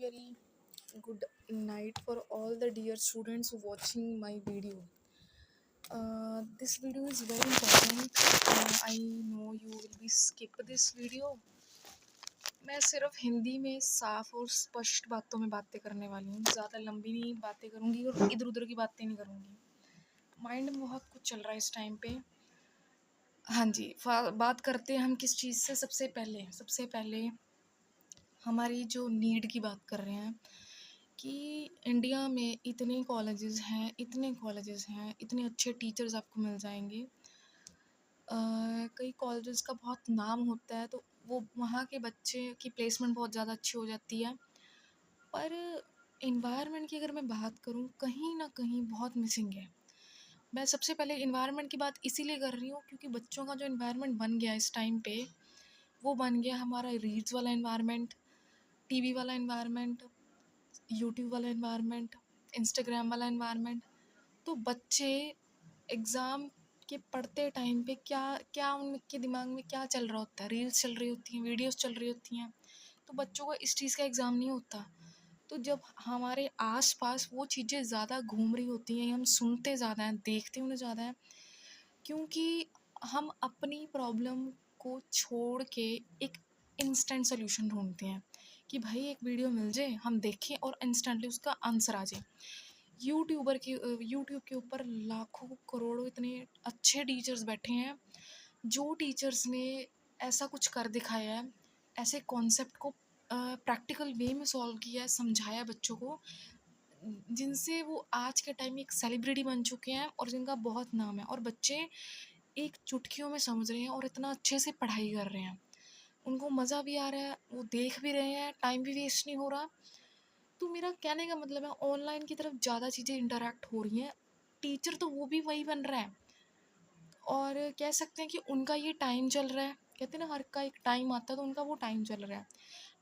very good night for all the dear students who watching my video. This video is very important. I know you will be skip this video. मैं सिर्फ हिंदी में साफ और स्पष्ट बातों में बातें करने वाली हूँ, ज़्यादा लंबी नहीं बातें करूँगी और इधर उधर की बातें नहीं करूँगी। माइंड में बहुत कुछ चल रहा है इस टाइम पे। हाँ जी, बात करते हैं हम किस चीज़ से। सबसे पहले हमारी जो नीड की बात कर रहे हैं कि इंडिया में इतने कॉलेजेस हैं, इतने अच्छे टीचर्स आपको मिल जाएंगे। कई कॉलेजेस का बहुत नाम होता है तो वो वहाँ के बच्चे की प्लेसमेंट बहुत ज़्यादा अच्छी हो जाती है, पर इन्वायरमेंट की अगर मैं बात करूँ कहीं ना कहीं बहुत मिसिंग है। मैं सबसे पहले इन्वायरमेंट की बात इसीलिए कर रही हूँ क्योंकि बच्चों का जो इन्वायरमेंट बन गया इस टाइम पे, वो बन गया हमारा रील्स वाला इन्वायरमेंट, टीवी वाला इन्वायरमेंट, यूट्यूब वाला इन्वायरमेंट, इंस्टाग्राम वाला इन्वायरमेंट। तो बच्चे एग्ज़ाम के पढ़ते टाइम पे क्या क्या उनके दिमाग में क्या चल रहा होता है, रील्स चल रही होती हैं, वीडियोस चल रही होती हैं, तो बच्चों को इस चीज़ का एग्ज़ाम नहीं होता। तो जब हमारे आसपास वो चीज़ें ज़्यादा घूम रही होती हैं, हम सुनते ज़्यादा हैं, देखते उन्हें ज़्यादा हैं, क्योंकि हम अपनी प्रॉब्लम को छोड़ के एक इंस्टेंट सोल्यूशन ढूंढते हैं कि भाई एक वीडियो मिल जाए, हम देखें और इंस्टेंटली उसका आंसर आ जाए। यूट्यूब के ऊपर लाखों करोड़ों इतने अच्छे टीचर्स बैठे हैं, जो टीचर्स ने ऐसा कुछ कर दिखाया है, ऐसे कॉन्सेप्ट को प्रैक्टिकल वे में सॉल्व किया है, समझाया बच्चों को, जिनसे वो आज के टाइम में एक सेलिब्रिटी बन चुके हैं और जिनका बहुत नाम है, और बच्चे एक चुटकियों में समझ रहे हैं और इतना अच्छे से पढ़ाई कर रहे हैं। उनको मज़ा भी आ रहा है, वो देख भी रहे हैं, टाइम भी वेस्ट नहीं हो रहा। तो मेरा कहने का मतलब है ऑनलाइन की तरफ ज़्यादा चीज़ें इंटरैक्ट हो रही हैं, टीचर तो वो भी वही बन रहा है, और कह सकते हैं कि उनका ये टाइम चल रहा है। कहते हैं ना, हर का एक टाइम आता है, तो उनका वो टाइम चल रहा है।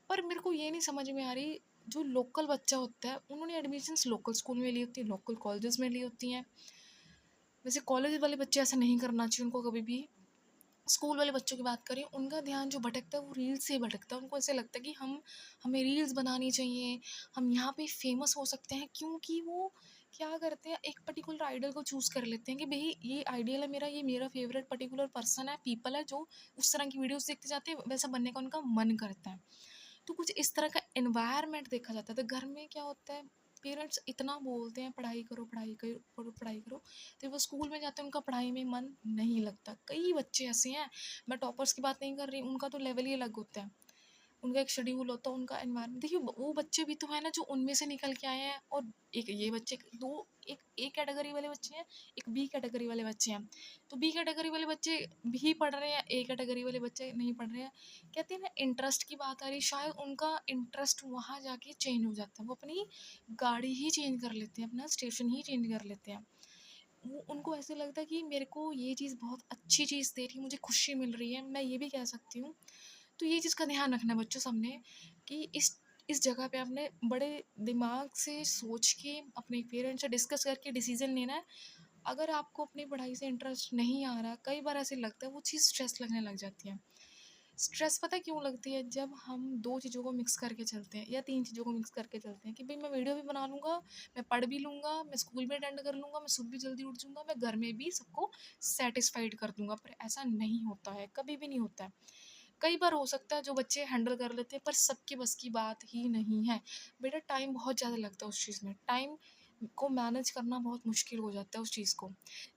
पर मेरे को ये नहीं समझ में आ रही, जो लोकल बच्चा होता है उन्होंने एडमिशन्स लोकल स्कूल में ली होती है, लोकल कॉलेजेस में ली होती हैं। वैसे कॉलेज वाले बच्चे ऐसा नहीं करना चाहिए उनको कभी भी। स्कूल वाले बच्चों की बात करें, उनका ध्यान जो भटकता है वो रील्स से ही भटकता है। उनको ऐसे लगता है कि हमें रील्स बनानी चाहिए, हम यहाँ पे फेमस हो सकते हैं, क्योंकि वो क्या करते हैं, एक पर्टिकुलर आइडल को चूज़ कर लेते हैं कि भाई ये आइडियल है मेरा, ये मेरा फेवरेट पर्टिकुलर पर्सन है, पीपल है, जो उस तरह की वीडियोस देखते जाते हैं, वैसा बनने का उनका मन करता है। तो कुछ इस तरह का एनवायरनमेंट देखा जाता है। तो घर में क्या होता है, पेरेंट्स इतना बोलते हैं पढ़ाई करो, पढ़ाई करो, पढ़ाई करो, तो वो स्कूल में जाते हैं, उनका पढ़ाई में मन नहीं लगता। कई बच्चे ऐसे हैं, मैं टॉपर्स की बात नहीं कर रही, उनका तो लेवल ही अलग होता है, उनका एक शेड्यूल होता है, उनका एनवायरनमेंट। देखिए वो बच्चे भी तो है ना जो उनमें से निकल के आए हैं, और एक ये बच्चे दो, एक ए कैटेगरी वाले बच्चे हैं, एक बी कैटेगरी वाले बच्चे हैं। तो बी कैटेगरी वाले बच्चे भी पढ़ रहे हैं, ए कैटेगरी वाले बच्चे नहीं पढ़ रहे हैं। कहते हैं ना, इंटरेस्ट की बात आ रही, शायद उनका इंटरेस्ट वहाँ जाके चेंज हो जाता है, वो अपनी गाड़ी ही चेंज कर लेते हैं, अपना स्टेशन ही चेंज कर लेते हैं। वो उनको ऐसे लगता है कि मेरे को ये चीज़ बहुत अच्छी चीज़ दे रही है, मुझे खुशी मिल रही है, मैं ये भी कह सकती हूँ। तो ये चीज़ का ध्यान रखना बच्चों सामने कि इस जगह पे आपने बड़े दिमाग से सोच के अपने पेरेंट्स से डिस्कस करके डिसीजन लेना है। अगर आपको अपनी पढ़ाई से इंटरेस्ट नहीं आ रहा, कई बार ऐसे लगता है वो चीज़ स्ट्रेस लगने लग जाती है। स्ट्रेस पता है क्यों लगती है, जब हम दो चीज़ों को मिक्स करके चलते हैं या तीन चीज़ों को मिक्स करके चलते हैं कि भाई मैं वीडियो भी बना लूँगा, मैं पढ़ भी लूँगा, मैं स्कूल भी अटेंड कर लूँगा, मैं सुबह भी जल्दी उठ जाऊँगा, मैं घर में भी सबको सेटिस्फाइड कर दूँगा। पर ऐसा नहीं होता है, कभी भी नहीं होता है। कई बार हो सकता है जो बच्चे हैंडल कर लेते हैं, पर सबके बस की बात ही नहीं है। बेटा टाइम बहुत ज़्यादा लगता है उस चीज़ में, टाइम को मैनेज करना बहुत मुश्किल हो जाता है उस चीज़ को।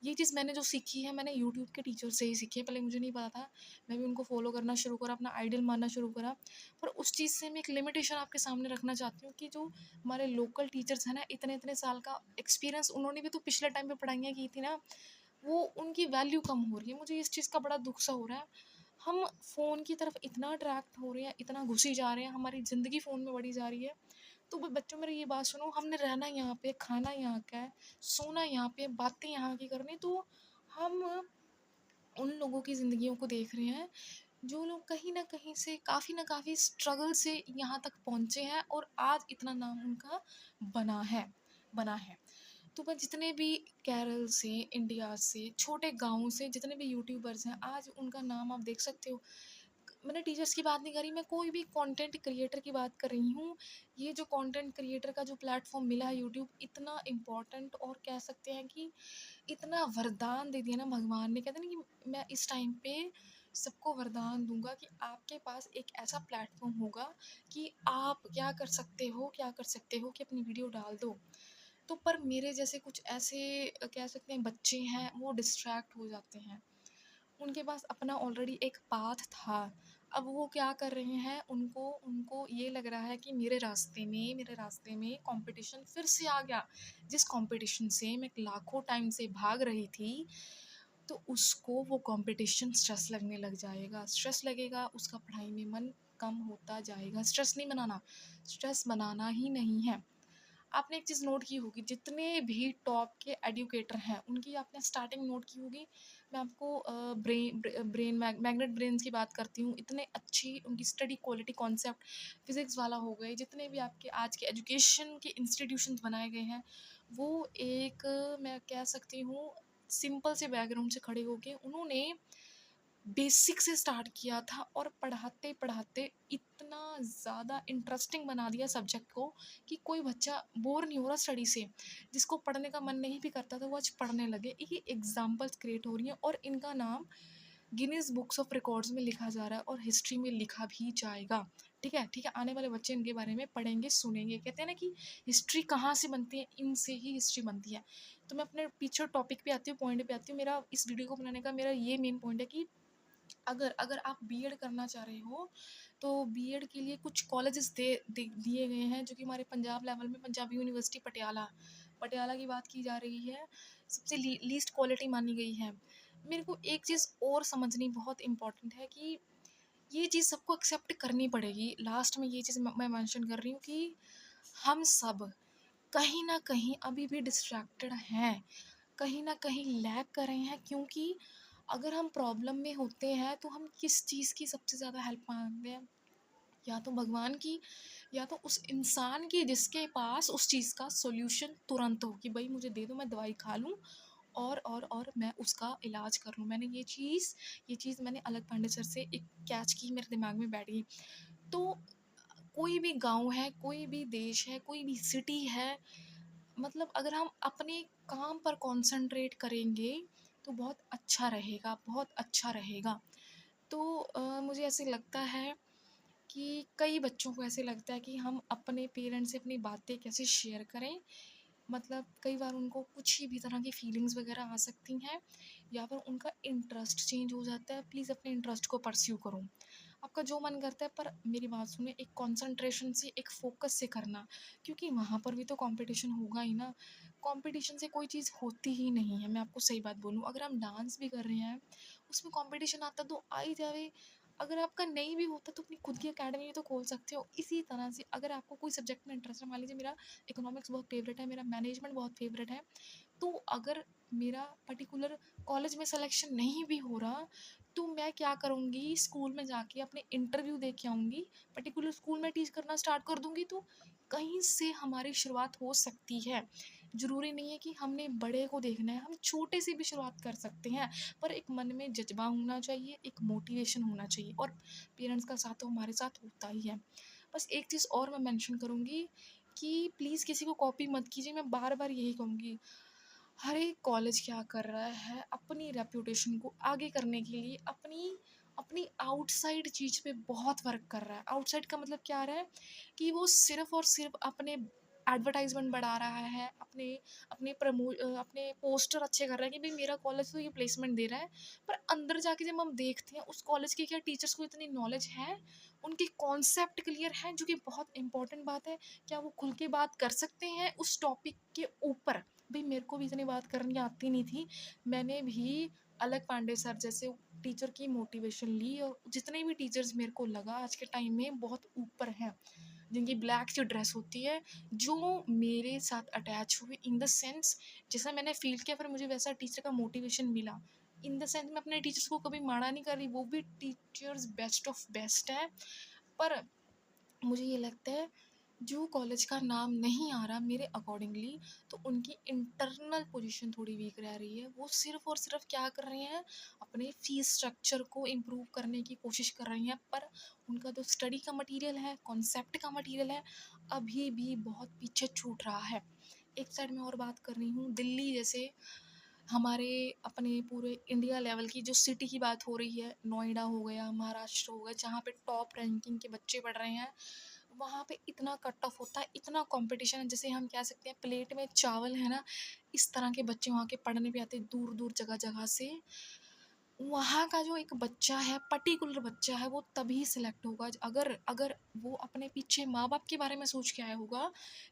ये चीज़ मैंने जो सीखी है, मैंने यूट्यूब के टीचर से ही सीखी है, पहले मुझे नहीं पता था। मैं भी उनको फॉलो करना शुरू करा, अपना आइडल मानना शुरू करा। पर उस चीज़ से मैं एक लिमिटेशन आपके सामने रखना चाहती हूँ कि जो हमारे लोकल टीचर्स हैं ना, इतने साल का एक्सपीरियंस, उन्होंने भी तो पिछले टाइम पे पढ़ाइयाँ की थी ना, वो उनकी वैल्यू कम हो रही है। मुझे इस चीज़ का बड़ा दुख सा हो रहा है। हम फ़ोन की तरफ इतना अट्रैक्ट हो रहे हैं, इतना घुसी जा रहे हैं, हमारी ज़िंदगी फ़ोन में बढ़ी जा रही है। तो बच्चों मेरी ये बात सुनो, हमने रहना यहाँ पे, खाना यहाँ का है, सोना यहाँ पे, बातें यहाँ की करनी। तो हम उन लोगों की ज़िंदगियों को देख रहे हैं, जो लोग कहीं न कहीं से काफ़ी न काफ़ी स्ट्रगल से यहाँ तक पहुँचे हैं, और आज इतना नाम उनका बना है बना है। तो मैं जितने भी केरल से, इंडिया से, छोटे गाँव से जितने भी यूट्यूबर्स हैं, आज उनका नाम आप देख सकते हो। मैंने टीचर्स की बात नहीं करी, मैं कोई भी कंटेंट क्रिएटर की बात कर रही हूँ। ये जो कंटेंट क्रिएटर का जो प्लेटफ़ॉर्म मिला है यूट्यूब, इतना इम्पोर्टेंट और कह सकते हैं कि इतना वरदान दे दिया ना भगवान ने। कहते हैं ना कि मैं इस टाइम पे सबको वरदान दूँगा कि आपके पास एक ऐसा प्लेटफ़ॉर्म होगा कि आप क्या कर सकते हो कि अपनी वीडियो डाल दो। तो पर मेरे जैसे कुछ ऐसे कह सकते हैं बच्चे हैं, वो डिस्ट्रैक्ट हो जाते हैं। उनके पास अपना ऑलरेडी एक पाथ था। अब वो क्या कर रहे हैं, उनको उनको ये लग रहा है कि मेरे रास्ते में कॉम्पिटिशन फिर से आ गया। जिस कॉम्पिटिशन से मैं लाखों टाइम से भाग रही थी, तो उसको वो कॉम्पिटिशन स्ट्रेस लगने लग जाएगा। स्ट्रेस लगेगा, उसका पढ़ाई में मन कम होता जाएगा। स्ट्रेस नहीं बनाना, स्ट्रेस बनाना ही नहीं है। आपने एक चीज़ नोट की होगी, जितने भी टॉप के एडुकेटर हैं उनकी आपने स्टार्टिंग नोट की होगी। मैं आपको मैग्नेट ब्रेन्स की बात करती हूँ। इतने अच्छी उनकी स्टडी क्वालिटी कॉन्सेप्ट, फिजिक्स वाला हो गए, जितने भी आपके आज के एजुकेशन के इंस्टीट्यूशंस बनाए गए हैं, वो एक मैं कह सकती हूँ सिंपल से बैकग्राउंड से खड़े होके उन्होंने बेसिक से स्टार्ट किया था और पढ़ाते पढ़ाते इतना ज़्यादा इंटरेस्टिंग बना दिया सब्जेक्ट को कि कोई बच्चा बोर नहीं हो रहा स्टडी से। जिसको पढ़ने का मन नहीं भी करता था वो आज पढ़ने लगे। ये एग्जाम्पल्स क्रिएट हो रही हैं और इनका नाम गिनीज बुक्स ऑफ रिकॉर्ड्स में लिखा जा रहा है और हिस्ट्री में लिखा भी जाएगा। ठीक है, ठीक है, आने वाले बच्चे इनके बारे में पढ़ेंगे, सुनेंगे। कहते हैं ना कि हिस्ट्री कहाँ से बनती है, इनसे ही हिस्ट्री बनती है। तो मैं अपने पीछे टॉपिक पे आती हूँ, पॉइंट पे आती हूँ। मेरा इस वीडियो को बनाने का मेरा ये मेन पॉइंट है कि अगर अगर आप बीएड करना चाह रहे हो, तो बीएड के लिए कुछ कॉलेजेस दिए गए हैं, जो कि हमारे पंजाब लेवल में पंजाब यूनिवर्सिटी पटियाला पटियाला की बात की जा रही है, सबसे लीस्ट क्वालिटी मानी गई है। मेरे को एक चीज़ और समझनी बहुत इम्पोर्टेंट है कि ये चीज़ सबको एक्सेप्ट करनी पड़ेगी। लास्ट में ये चीज़ मैं मेंशन कर रही हूँ कि हम सब कहीं ना कहीं अभी भी डिस्ट्रैक्टेड हैं, कहीं न कहीं लैग कर रहे हैं, क्योंकि अगर हम प्रॉब्लम में होते हैं तो हम किस चीज़ की सबसे ज़्यादा हेल्प माँगते हैं? या तो भगवान की, या तो उस इंसान की जिसके पास उस चीज़ का सॉल्यूशन तुरंत हो कि भई मुझे दे दो, मैं दवाई खा लूँ और मैं उसका इलाज कर लूँ। मैंने ये चीज़ मैंने अलग पांडे सर से एक कैच की, मेरे दिमाग में बैठ गई। तो कोई भी गाँव है, कोई भी देश है, कोई भी सिटी है, मतलब अगर हम अपने काम पर कंसंट्रेट करेंगे तो बहुत अच्छा रहेगा, बहुत अच्छा रहेगा। तो मुझे ऐसे लगता है कि कई बच्चों को ऐसे लगता है कि हम अपने पेरेंट्स से अपनी बातें कैसे शेयर करें। मतलब कई बार उनको कुछ ही भी तरह की फीलिंग्स वगैरह आ सकती हैं, या फिर उनका इंटरेस्ट चेंज हो जाता है। प्लीज़ अपने इंटरेस्ट को परस्यू करो। आपका जो मन करता है, पर मेरी बात सुनिए, एक कंसंट्रेशन से, एक फोकस से करना, क्योंकि वहाँ पर भी तो कंपटीशन होगा ही ना। कंपटीशन से कोई चीज़ होती ही नहीं है। मैं आपको सही बात बोलूँ, अगर हम डांस भी कर रहे हैं, उसमें कंपटीशन आता तो आ ही जावे। अगर आपका नहीं भी होता तो अपनी खुद की अकेडमी तो खोल सकते हो। इसी तरह से अगर आपको कोई सब्जेक्ट में इंटरेस्ट है, मान लीजिए मेरा इकोनॉमिक्स बहुत फेवरेट है, मेरा मैनेजमेंट बहुत फेवरेट है, तो अगर मेरा पर्टिकुलर कॉलेज में सिलेक्शन नहीं भी हो रहा, तो मैं क्या करूँगी, स्कूल में जाके अपने इंटरव्यू दे के आऊँगी, पर्टिकुलर स्कूल में टीच करना स्टार्ट कर दूँगी, तो कहीं से हमारी शुरुआत हो सकती है। ज़रूरी नहीं है कि हमने बड़े को देखना है, हम छोटे से भी शुरुआत कर सकते हैं, पर एक मन में जज़्बा होना चाहिए, एक मोटिवेशन होना चाहिए, और पेरेंट्स का साथ तो हमारे साथ होता ही है। बस एक चीज़ और मैं मेंशन करूँगी कि प्लीज़ किसी को कॉपी मत कीजिए, मैं बार-बार यही कहूँगी। हर एक कॉलेज क्या कर रहा है, अपनी रेपुटेशन को आगे करने के लिए अपनी अपनी आउटसाइड चीज़ पे बहुत वर्क कर रहा है। आउटसाइड का मतलब क्या आ रहा है कि वो सिर्फ़ और सिर्फ़ अपने एडवर्टाइज़मेंट बढ़ा रहा है, अपने पोस्टर अच्छे कर रहा है कि भई मेरा कॉलेज तो ये प्लेसमेंट दे रहा है। पर अंदर जाके जब हम देखते हैं उस कॉलेज के, क्या टीचर्स को इतनी नॉलेज है? उनके कॉन्सेप्ट क्लियर हैं? जो कि बहुत इम्पोर्टेंट बात है। क्या वो खुल के बात कर सकते हैं उस टॉपिक के ऊपर? भई मेरे को भी इतनी बात करनी आती नहीं थी। मैंने भी अलग पांडे सर जैसे टीचर की मोटिवेशन ली, और जितने भी टीचर्स मेरे को लगा आज के टाइम में बहुत ऊपर हैं, जिनकी ब्लैक सी ड्रेस होती है, जो मेरे साथ अटैच हुए, इन द सेंस जैसा मैंने फ़ील किया, फिर मुझे वैसा टीचर का मोटिवेशन मिला। इन द सेंस मैं अपने टीचर्स को कभी माड़ा नहीं कर रही, वो भी टीचर्स बेस्ट ऑफ बेस्ट हैं। पर मुझे ये लगता है जो कॉलेज का नाम नहीं आ रहा मेरे अकॉर्डिंगली, तो उनकी इंटरनल पोजीशन थोड़ी वीक रह रही है। वो सिर्फ़ और सिर्फ़ क्या कर रहे हैं, अपने फ़ीस स्ट्रक्चर को इम्प्रूव करने की कोशिश कर रही हैं, पर उनका जो स्टडी का मटीरियल है, कॉन्सेप्ट का मटीरियल है, अभी भी बहुत पीछे छूट रहा है। एक साइड में और बात कर रही हूँ, दिल्ली जैसे हमारे अपने पूरे इंडिया लेवल की जो सिटी की बात हो रही है, नोएडा हो गया, महाराष्ट्र हो गया, जहाँ पे टॉप रैंकिंग के बच्चे पढ़ रहे हैं, वहाँ पे इतना कट ऑफ होता है, इतना कंपटीशन है, जैसे हम कह सकते हैं प्लेट में चावल है ना, इस तरह के बच्चे वहाँ के पढ़ने पे आते हैं दूर दूर जगह जगह से। वहाँ का जो एक बच्चा है, पर्टिकुलर बच्चा है, वो तभी सिलेक्ट होगा अगर अगर वो अपने पीछे माँ बाप के बारे में सोच के आया होगा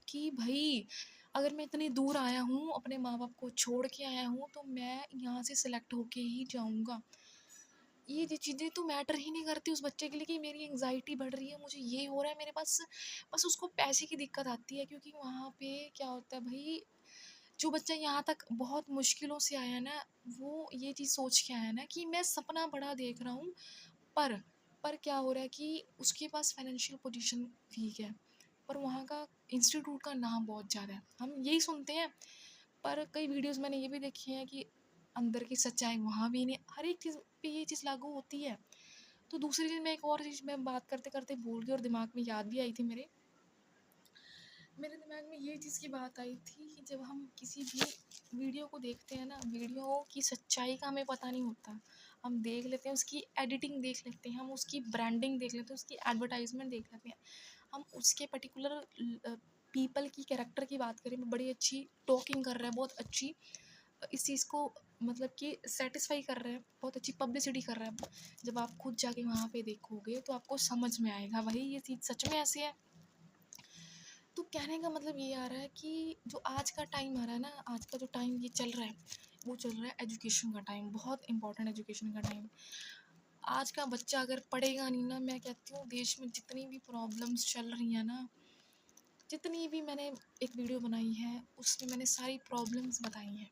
कि भाई अगर मैं इतनी दूर आया हूँ, अपने माँ बाप को छोड़ के आया हूँ, तो मैं यहाँ से सिलेक्ट होके ही जाऊँगा। ये जो चीज़ें तो मैटर ही नहीं करती उस बच्चे के लिए कि मेरी एंग्जाइटी बढ़ रही है, मुझे ये हो रहा है मेरे पास, बस उसको पैसे की दिक्कत आती है। क्योंकि वहाँ पे क्या होता है भाई, जो बच्चा यहाँ तक बहुत मुश्किलों से आया ना, वो ये चीज़ सोच के आया ना कि मैं सपना बड़ा देख रहा हूँ, पर पर क्या हो रहा है कि उसके पास फाइनेंशियल पोजीशन वीक है, पर वहाँ का इंस्टीट्यूट का नाम बहुत ज़्यादा है, हम यही सुनते हैं। पर कई वीडियोस मैंने ये भी देखी हैं कि अंदर की सच्चाई वहाँ भी नहीं, हर एक चीज़ पे ये चीज़ लागू होती है। तो दूसरी चीज़, मैं एक और चीज़ मैं बात करते करते भूल गई और दिमाग में याद भी आई थी मेरे मेरे दिमाग में ये चीज़ की बात आई थी कि जब हम किसी भी वीडियो को देखते हैं ना, वीडियो की सच्चाई का हमें पता नहीं होता। हम देख लेते हैं, उसकी एडिटिंग देख लेते हैं, हम उसकी ब्रांडिंग देख लेते हैं, उसकी एडवर्टाइजमेंट देख लेते हैं। हम उसके पर्टिकुलर पीपल की कैरेक्टर की बात करें, बड़ी अच्छी टॉकिंग कर रहा है, बहुत अच्छी इस चीज़ को मतलब कि सेटिस्फाई कर रहा है, बहुत अच्छी पब्लिसिटी कर रहा है। जब आप खुद जाके वहाँ पे देखोगे तो आपको समझ में आएगा भाई ये चीज़ सच में ऐसी है। तो कहने का मतलब ये आ रहा है कि जो आज का टाइम आ रहा है ना, आज का जो टाइम ये चल रहा है, वो चल रहा है एजुकेशन का टाइम, बहुत इंपॉर्टेंट एजुकेशन का टाइम। आज का बच्चा अगर पढ़ेगा नहीं ना, मैं कहती हूँ देश में जितनी भी प्रॉब्लम्स चल रही हैं ना, जितनी भी मैंने एक वीडियो बनाई है उसमें मैंने सारी प्रॉब्लम्स बताई हैं,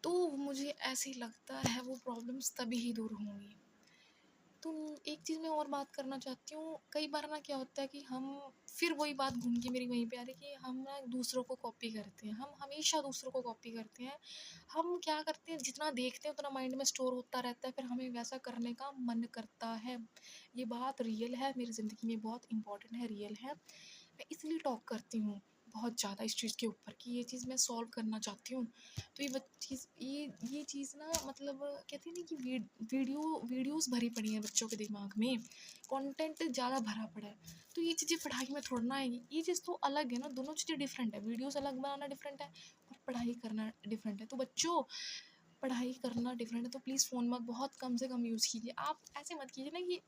तो मुझे ऐसे लगता है वो प्रॉब्लम्स तभी ही दूर होंगी। तो एक चीज़ मैं और बात करना चाहती हूँ, कई बार ना क्या होता है कि हम फिर वही बात घूम के मेरी वहीं पे आ रही है कि हम ना दूसरों को कॉपी करते हैं, हम हमेशा दूसरों को कॉपी करते हैं। हम क्या करते हैं, जितना देखते हैं उतना माइंड में स्टोर होता रहता है, फिर हमें वैसा करने का मन करता है। ये बात रियल है, मेरी ज़िंदगी में बहुत इंपॉर्टेंट है, रियल है। मैं इसलिए टॉक करती हूँ बहुत ज़्यादा इस चीज़ के ऊपर कि ये चीज़ मैं सॉल्व करना चाहती हूँ। तो चीज़ ये चीज़ ना मतलब कहते हैं ना कि वीडियोस भरी पड़ी हैं बच्चों के दिमाग में, कंटेंट ज़्यादा भरा पड़ा है। तो ये चीज़ें पढ़ाई में थोड़ा ना आएगी, ये चीज़ तो अलग है ना, दोनों चीज़ें डिफरेंट है, वीडियोस अलग बनाना डिफरेंट है और पढ़ाई करना डिफरेंट है। तो बच्चों, पढ़ाई करना डिफरेंट है तो प्लीज़ फ़ोन मत बहुत कम से कम यूज़ कीजिए। आप ऐसे मत कीजिए ना कि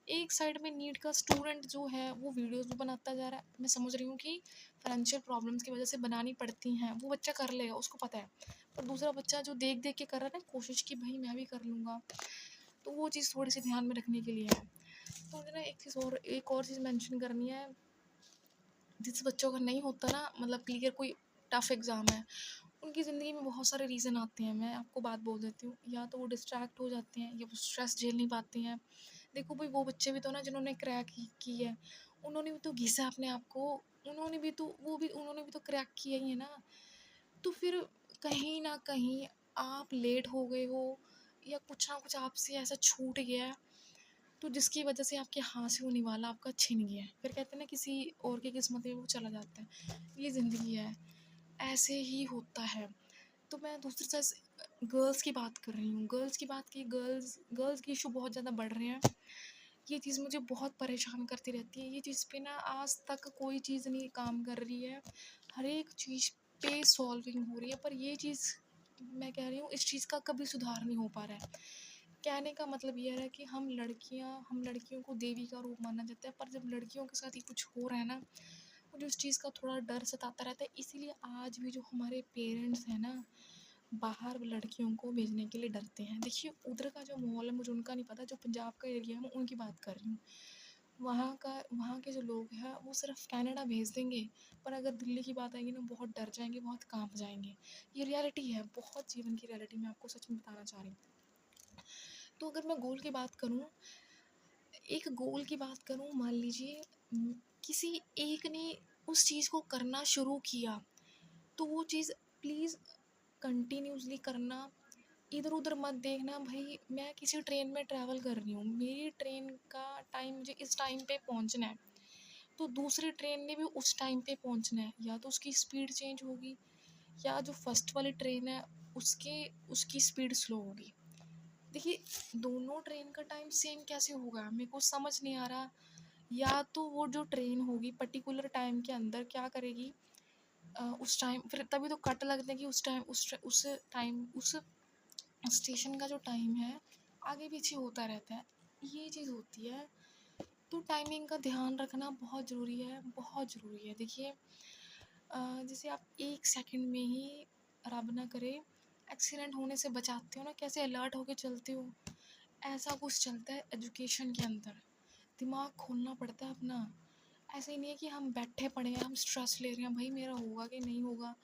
एक साइड में नीट का स्टूडेंट जो है वो वीडियोस भी बनाता जा रहा है। मैं समझ रही हूँ कि फाइनेंशियल प्रॉब्लम्स की वजह से बनानी पड़ती हैं, वो बच्चा कर लेगा, उसको पता है। पर दूसरा बच्चा जो देख देख के कर रहा है ना कोशिश कि भाई मैं भी कर लूँगा, तो वो चीज़ थोड़ी सी ध्यान में रखने के लिए है। तो मुझे ना एक और चीज़ मेंशन करनी है, जिस बच्चों का नहीं होता ना मतलब क्लियर कोई टफ एग्ज़ाम है, उनकी ज़िंदगी में बहुत सारे रीज़न आते हैं। मैं आपको बात बोल देती हूँ, या तो वो डिस्ट्रैक्ट हो जाते हैं या वो स्ट्रेस झेल नहीं पाते हैं। देखो भाई, वो बच्चे भी तो ना जिन्होंने क्रैक की है, उन्होंने भी तो घिसा है अपने आप को, उन्होंने भी तो क्रैक किया ही है ना। तो फिर कहीं न कहीं आप लेट हो गए हो या कुछ ना कुछ आपसे ऐसा छूट गया है, तो जिसकी वजह से आपके हाथ से वो निवाला आपका छिन गया है। फिर कहते हैं ना किसी और की किस्मत में वो चला जाता है। ये ज़िंदगी है, ऐसे ही होता है। तो मैं दूसरी साइड गर्ल्स की बात कर रही हूँ, गर्ल्स गर्ल्स के इशू बहुत ज़्यादा बढ़ रहे हैं। ये चीज़ मुझे बहुत परेशान करती रहती है। ये चीज़ पे ना आज तक कोई चीज़ नहीं काम कर रही है। हर एक चीज़ पे सॉल्विंग हो रही है, पर ये चीज़ मैं कह रही हूँ इस चीज़ का कभी सुधार नहीं हो पा रहा है। कहने का मतलब ये है कि हम लड़कियों को देवी का रूप माना जाता है, पर जब लड़कियों के साथ ही कुछ हो रहा है ना, मुझे उस चीज़ का थोड़ा डर सताता रहता है। इसीलिए आज भी जो हमारे पेरेंट्स हैं ना, बाहर लड़कियों को भेजने के लिए डरते हैं। देखिए उधर का जो माहौल है मुझे उनका नहीं पता, जो पंजाब का एरिया है मैं उनकी बात कर रही हूँ। वहाँ के जो लोग हैं वो सिर्फ कनाडा भेज देंगे, पर अगर दिल्ली की बात आएगी ना बहुत डर जाएंगे, बहुत कांप जाएंगे। ये रियलिटी है, बहुत जीवन की रियलिटी मैं आपको सच में बताना चाह रही हूँ। तो अगर मैं गोल की बात करूँ, मान लीजिए किसी एक ने उस चीज़ को करना शुरू किया, तो वो चीज़ प्लीज़ कंटिन्यूअसली करना। इधर उधर मत देखना। भाई मैं किसी ट्रेन में ट्रैवल कर रही हूँ, मेरी ट्रेन का टाइम, मुझे इस टाइम पे पहुँचना है, तो दूसरी ट्रेन ने भी उस टाइम पे पहुँचना है। या तो उसकी स्पीड चेंज होगी, या जो फर्स्ट वाली ट्रेन है उसके उसकी स्पीड स्लो होगी। देखिए, दोनों ट्रेन का टाइम सेम कैसे होगा, मेरे को समझ नहीं आ रहा। या तो वो जो ट्रेन होगी पर्टिकुलर टाइम के अंदर क्या करेगी, उस टाइम फिर तभी तो कट लगते हैं कि उस टाइम उस स्टेशन का जो टाइम है आगे पीछे होता रहता है, ये चीज़ होती है। तो टाइमिंग का ध्यान रखना बहुत ज़रूरी है, बहुत ज़रूरी है। देखिए, जैसे आप 1 सेकंड में ही, रब ना करे, एक्सीडेंट होने से बचाते हो ना, कैसे अलर्ट होके चलते हो, ऐसा कुछ चलता है एजुकेशन के अंदर। दिमाग खोलना पड़ता है अपना। ऐसे ही नहीं है कि हम बैठे पड़े हैं, हम स्ट्रेस ले रहे हैं, भाई मेरा होगा कि नहीं होगा।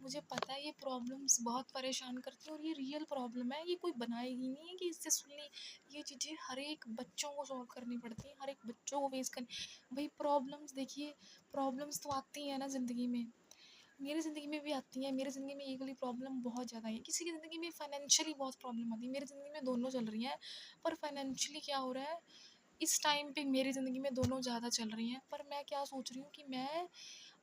मुझे पता है ये प्रॉब्लम्स बहुत परेशान करती हैं, और ये रियल प्रॉब्लम है, ये कोई बनाएगी नहीं है कि इससे सुन ली। ये चीज़ें हर एक बच्चों को सॉल्व करनी पड़ती हैं, हर एक बच्चों को फेस करनी। भाई प्रॉब्लम्स देखिए, प्रॉब्लम्स तो आती हैं ना ज़िंदगी में, मेरी ज़िंदगी में भी आती है। मेरी ज़िंदगी में ये वाली प्रॉब्लम बहुत ज़्यादा है। किसी की ज़िंदगी में फाइनेंशियली बहुत प्रॉब्लम आती है, मेरी ज़िंदगी में दोनों चल रही हैं। पर फाइनेंशियली क्या हो रहा है, इस टाइम पे मेरी ज़िंदगी में दोनों ज़्यादा चल रही हैं। पर मैं क्या सोच रही हूँ कि मैं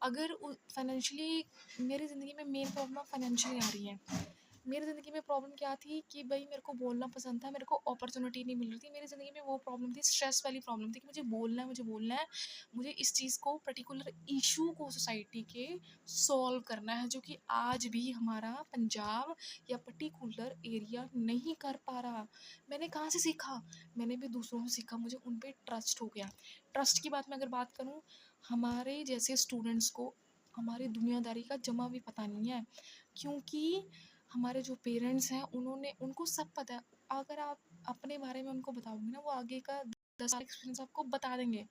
अगर फाइनेंशियली, मेरी ज़िंदगी में मेन प्रॉब्लम फाइनेंशियली आ रही है। मेरी ज़िंदगी में प्रॉब्लम क्या थी कि भाई मेरे को बोलना पसंद था, मेरे को अपॉर्चुनिटी नहीं मिल रही थी। मेरी ज़िंदगी में वो प्रॉब्लम थी, स्ट्रेस वाली प्रॉब्लम थी कि मुझे बोलना है, मुझे बोलना है, मुझे इस चीज़ को, पर्टिकुलर इशू को सोसाइटी के सॉल्व करना है, जो कि आज भी हमारा पंजाब या पर्टिकुलर एरिया नहीं कर पा रहा। मैंने कहाँ से सीखा, मैंने भी दूसरों से सीखा, मुझे उन पर ट्रस्ट हो गया। ट्रस्ट की बात मैं अगर बात करूँ, हमारे जैसे स्टूडेंट्स को हमारी दुनियादारी का जमा भी पता नहीं है, क्योंकि हमारे जो पेरेंट्स हैं उन्होंने, उनको सब पता है। अगर आप अपने बारे में उनको बताओगे ना, वो आगे का 10 साल एक्सपीरियंस आपको बता देंगे।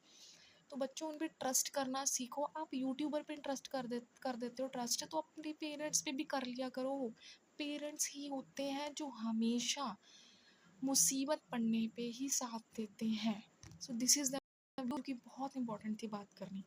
तो बच्चों, उन पे ट्रस्ट करना सीखो। आप यूट्यूबर पे ट्रस्ट कर देते हो ट्रस्ट, तो अपने पेरेंट्स पे भी कर लिया करो। पेरेंट्स ही होते हैं जो हमेशा मुसीबत पड़ने पे ही साथ देते हैं। सो दिस इज़ द, की बहुत इंपॉर्टेंट थी बात करनी।